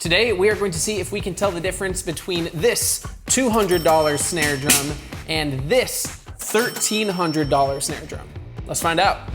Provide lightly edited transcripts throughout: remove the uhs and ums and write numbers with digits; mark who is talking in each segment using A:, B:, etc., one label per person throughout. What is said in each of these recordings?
A: Today, we are going to see if we can tell the difference between this $200 snare drum and this $1,300 snare drum. Let's find out.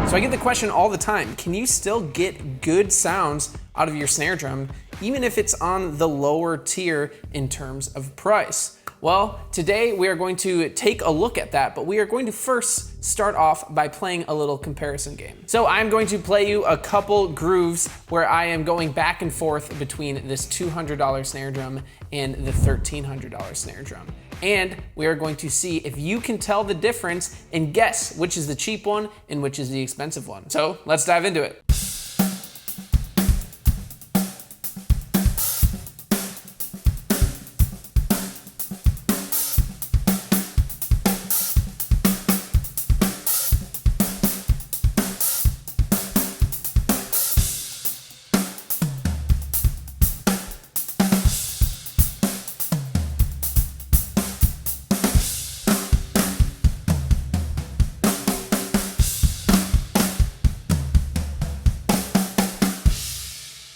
A: So I get the question all the time, can you still get good sounds out of your snare drum, even if it's on the lower tier in terms of price? Well, today we are going to take a look at that, but we are going to first start off by playing a little comparison game. So I'm going to play you a couple grooves where I am going back and forth between this $200 snare drum and the $1,300 snare drum. And we are going to see if you can tell the difference and guess which is the cheap one and which is the expensive one. So let's dive into it.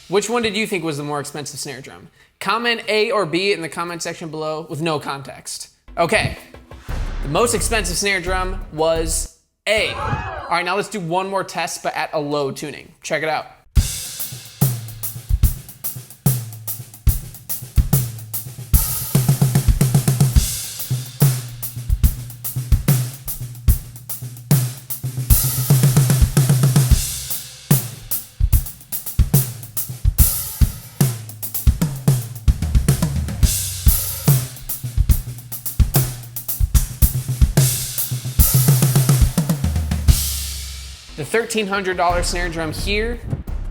A: Which one did you think was the more expensive snare drum? Comment A or B in the comment section below with no context. Okay, the most expensive snare drum was A. All right, now let's do one more test, but at a low tuning. Check it out. The $1,300 snare drum here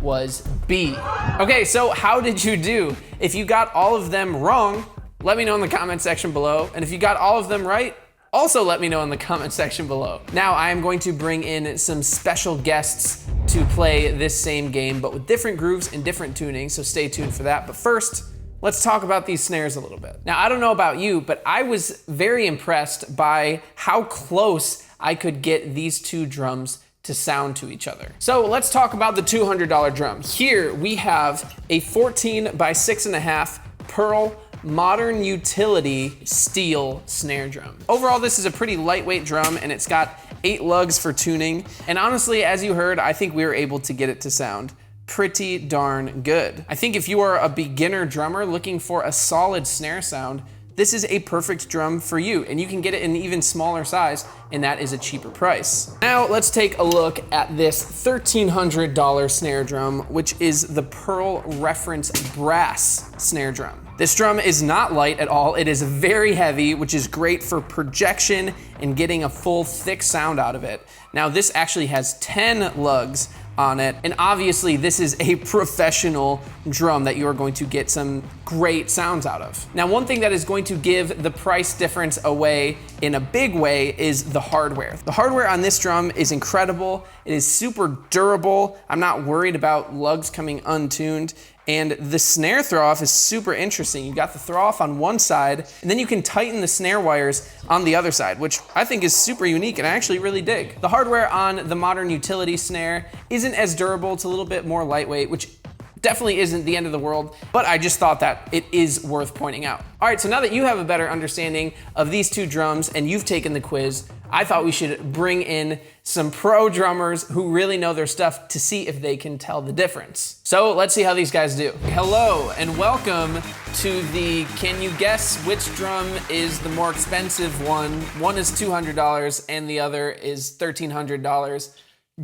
A: was B. Okay, so how did you do? If you got all of them wrong, let me know in the comment section below. And if you got all of them right, also let me know in the comment section below. Now I am going to bring in some special guests to play this same game, but with different grooves and different tunings, so stay tuned for that. But first, let's talk about these snares a little bit. Now, I don't know about you, but I was very impressed by how close I could get these two drums to sound to each other. So let's talk about the $200 drum. Here we have a 14 by 6.5 Pearl Modern Utility steel snare drum. Overall, this is a pretty lightweight drum and it's got 8 lugs for tuning. And honestly, as you heard, I think we were able to get it to sound pretty darn good. I think if you are a beginner drummer looking for a solid snare sound, this is a perfect drum for you, and you can get it in an even smaller size, and that is a cheaper price. Now let's take a look at this $1,300 snare drum, which is the Pearl Reference Brass snare drum. This drum is not light at all. It is very heavy, which is great for projection and getting a full thick sound out of it. Now this actually has 10 lugs on it, and obviously this is a professional drum that you are going to get some great sounds out of. Now, one thing that is going to give the price difference away in a big way is the hardware. The hardware on this drum is incredible. It is super durable. I'm not worried about lugs coming untuned. And the snare throw-off is super interesting. You got the throw-off on one side, and then you can tighten the snare wires on the other side, which I think is super unique and I actually really dig. The hardware on the Modern Utility snare isn't as durable. It's a little bit more lightweight, which definitely isn't the end of the world, but I just thought that it is worth pointing out. All right, so now that you have a better understanding of these two drums and you've taken the quiz, I thought we should bring in some pro drummers who really know their stuff to see if they can tell the difference. So let's see how these guys do. Hello and welcome to the Can You Guess Which Drum is the More Expensive One? One is $200 and the other is $1,300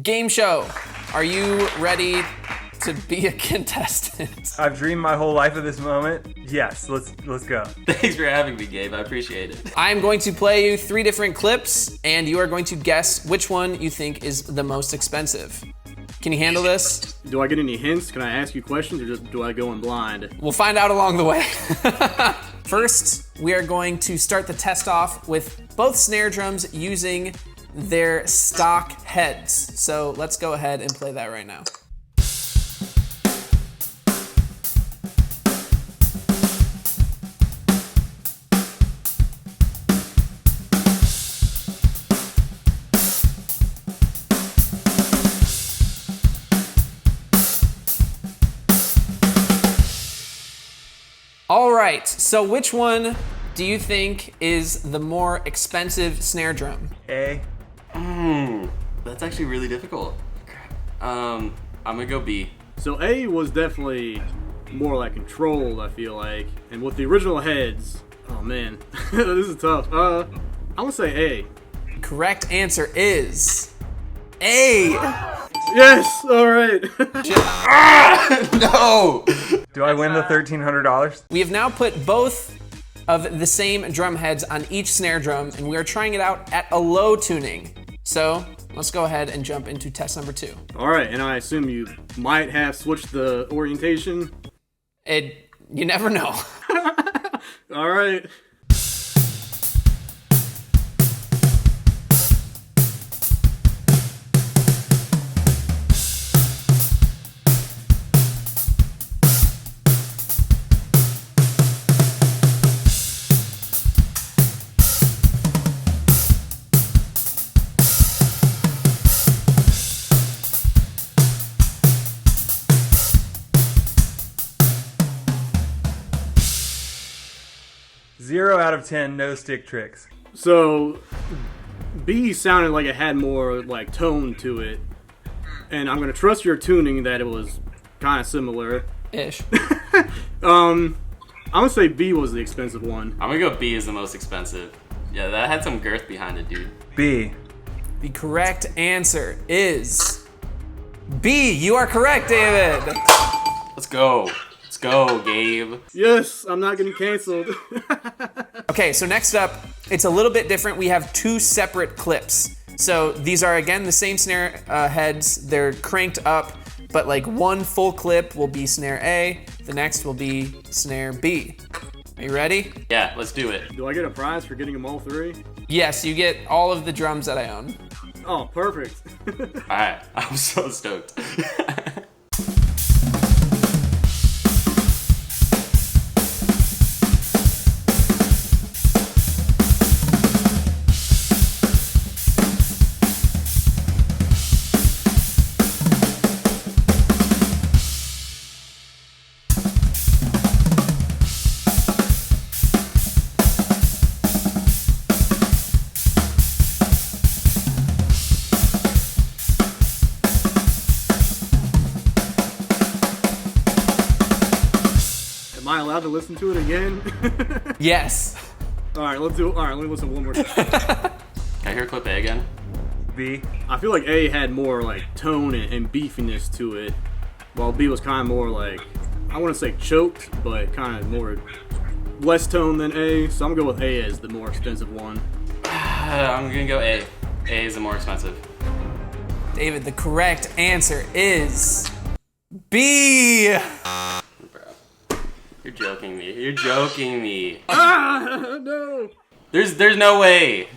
A: game show. Are you ready to be a contestant?
B: I've dreamed my whole life of this moment. Yes, let's go.
C: Thanks for having me, Gabe. I appreciate it.
A: I'm going to play you 3 different clips, and you are going to guess which one you think is the most expensive. Can you handle this?
D: Do I get any hints? Can I ask you questions, or just do I go in blind?
A: We'll find out along the way. First, we are going to start the test off with both snare drums using their stock heads. So let's go ahead and play that right now. right, so which one do you think is the more expensive snare drum?
B: A.
C: That's actually really difficult. Crap. I'm gonna go B.
D: So A was definitely more like controlled, I feel like. And with the original heads, oh man, this is tough. I'm gonna say A.
A: Correct answer is A.
D: Yes, all right.
C: No!
B: Do I win the $1,300?
A: We have now put both of the same drum heads on each snare drum, and we are trying it out at a low tuning. So let's go ahead and jump into test number 2.
D: All right, and I assume you might have switched the orientation.
A: You never know.
D: All right.
B: Zero out of 10, no stick tricks.
D: So B sounded like it had more like tone to it, and I'm gonna trust your tuning that it was kind of similar.
A: Ish.
D: I'm gonna say B was the expensive one.
C: I'm gonna go B is the most expensive. Yeah, that had some girth behind it, dude.
B: B.
A: The correct answer is B. You are correct, David.
C: Let's go. Let's go, Gabe.
D: Yes, I'm not getting canceled.
A: Okay, so next up, it's a little bit different. We have 2 separate clips. So these are, again, the same snare heads. They're cranked up, but like one full clip will be snare A, the next will be snare B. Are you ready?
C: Yeah, let's do it.
D: Do I get a prize for getting them all 3?
A: Yes, you get all of the drums that I own.
D: Oh, perfect.
C: Alright, I'm so stoked.
D: Am I allowed to listen to it again?
A: Yes.
D: All right, let's do. All right, let me listen one more time.
C: Can I hear clip A again?
B: B.
D: I feel like A had more like tone and beefiness to it, while B was kind of more like, I want to say choked, but kind of more less tone than A. So I'm gonna go with A as the more expensive one.
C: I'm gonna go A. A is the more expensive.
A: David, the correct answer is B.
C: Bro. You're joking me. You're joking me.
D: No.
C: There's no way.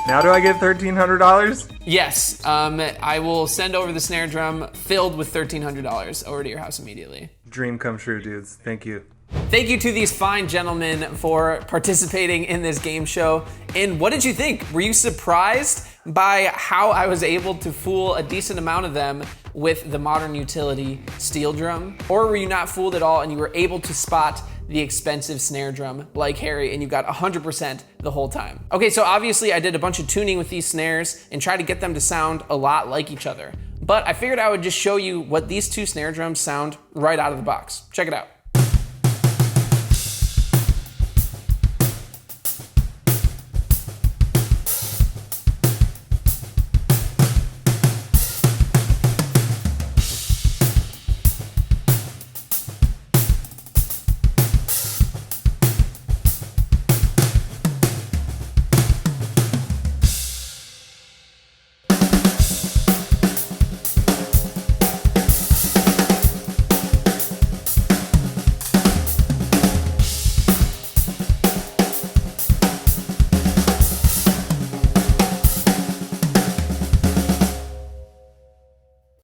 B: Now do I get $1,300?
A: Yes, I will send over the snare drum filled with $1,300 over to your house immediately.
B: Dream come true, dudes. Thank you.
A: Thank you to these fine gentlemen for participating in this game show. And what did you think? Were you surprised by how I was able to fool a decent amount of them with the modern utility steel drum? Or were you not fooled at all and you were able to spot the expensive snare drum like Harry and you got 100% the whole time? Okay, so obviously I did a bunch of tuning with these snares and tried to get them to sound a lot like each other. But I figured I would just show you what these 2 snare drums sound right out of the box. Check it out.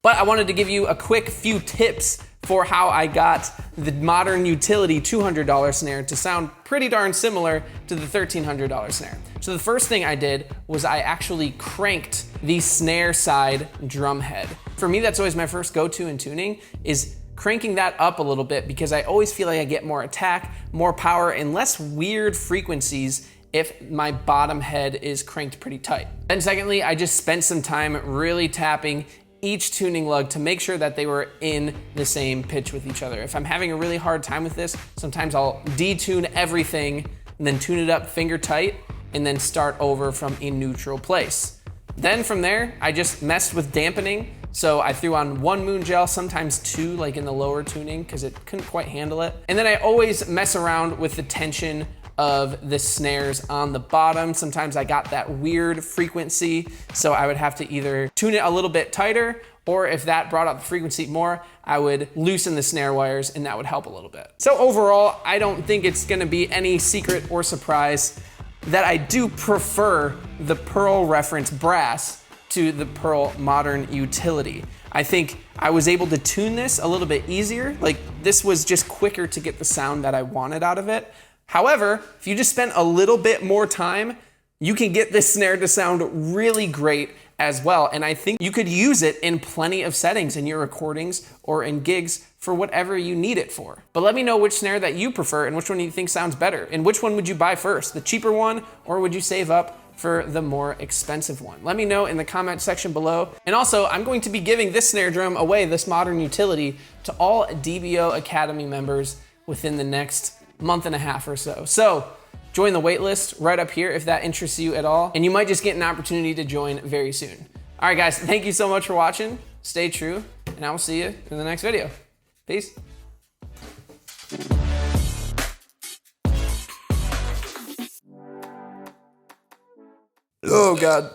A: But I wanted to give you a quick few tips for how I got the modern utility $200 snare to sound pretty darn similar to the $1,300 snare. So the first thing I did was I actually cranked the snare side drum head. For me, that's always my first go-to in tuning, is cranking that up a little bit because I always feel like I get more attack, more power, and less weird frequencies if my bottom head is cranked pretty tight. And secondly, I just spent some time really tapping each tuning lug to make sure that they were in the same pitch with each other. If I'm having a really hard time with this, sometimes I'll detune everything and then tune it up finger tight and then start over from a neutral place. Then from there, I just messed with dampening. So I threw on 1 moon gel, sometimes 2, like in the lower tuning, because it couldn't quite handle it. And then I always mess around with the tension of the snares on the bottom. Sometimes I got that weird frequency, so I would have to either tune it a little bit tighter, or if that brought up the frequency more, I would loosen the snare wires and that would help a little bit. So overall, I don't think it's gonna be any secret or surprise that I do prefer the Pearl reference brass to the Pearl modern utility. I think I was able to tune this a little bit easier. Like, this was just quicker to get the sound that I wanted out of it. However, if you just spend a little bit more time, you can get this snare to sound really great as well. And I think you could use it in plenty of settings in your recordings or in gigs for whatever you need it for. But let me know which snare that you prefer and which one you think sounds better. And which one would you buy first, the cheaper one, or would you save up for the more expensive one? Let me know in the comment section below. And also, I'm going to be giving this snare drum away, this modern utility, to all DBO Academy members within the next month and a half or so. So join the waitlist right up here if that interests you at all, and you might just get an opportunity to join very soon. All right, guys, thank you so much for watching. Stay true, and I will see you in the next video. Peace. Oh, God.